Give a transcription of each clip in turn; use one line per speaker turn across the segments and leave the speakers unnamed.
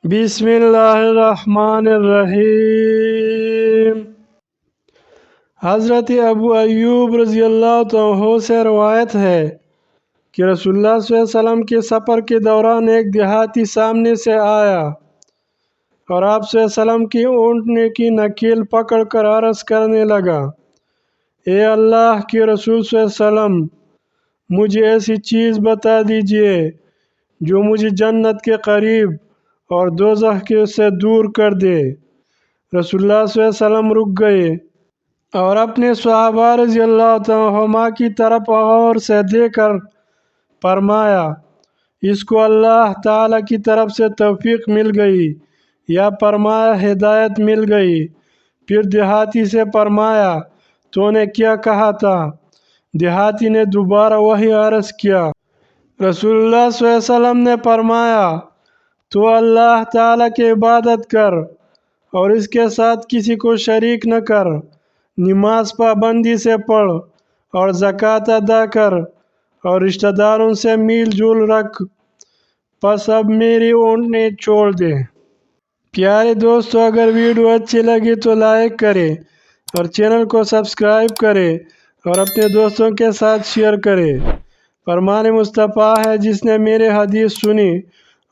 بسم اللہ الرحمن الرحیم۔ حضرت ابو ایوب رضی اللہ عنہ سے روایت ہے کہ رسول اللہ صلی اللہ علیہ وسلم کے سفر کے دوران ایک دیہاتی سامنے سے آیا اور آپ صلی اللہ علیہ وسلم کی اونٹنے کی نکیل پکڑ کر عرض کرنے لگا: اے اللہ کے رسول صلی اللہ علیہ وسلم، مجھے ایسی چیز بتا دیجئے جو مجھے جنت کے قریب اور دوزخ کے سے دور کر دے۔ رسول اللہ صلی اللہ علیہ وسلم رک گئے اور اپنے صحابہ رضی اللہ عنہما کی طرف غور سے دیکھ کر فرمایا: اس کو اللہ تعالیٰ کی طرف سے توفیق مل گئی یا فرمایا ہدایت مل گئی۔ پھر دیہاتی سے فرمایا: تو نے کیا کہا تھا؟ دیہاتی نے دوبارہ وہی عرض کیا۔ رسول اللہ صلی اللہ علیہ وسلم نے فرمایا: تو اللہ تعالیٰ کی عبادت کر اور اس کے ساتھ کسی کو شریک نہ کر، نماز پابندی سے پڑھ اور زکوٰۃ ادا کر اور رشتہ داروں سے میل جول رکھ، پس اب میری اونٹنی چھوڑ دے۔ پیارے دوستو، اگر ویڈیو اچھی لگی تو لائک کریں اور چینل کو سبسکرائب کریں اور اپنے دوستوں کے ساتھ شیئر کریں۔ فرمان مصطفیٰ ہے: جس نے میرے حدیث سنی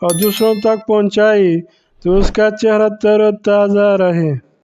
اور دوسروں تک پہنچائی تو اس کا چہرہ تر و تازہ رہے۔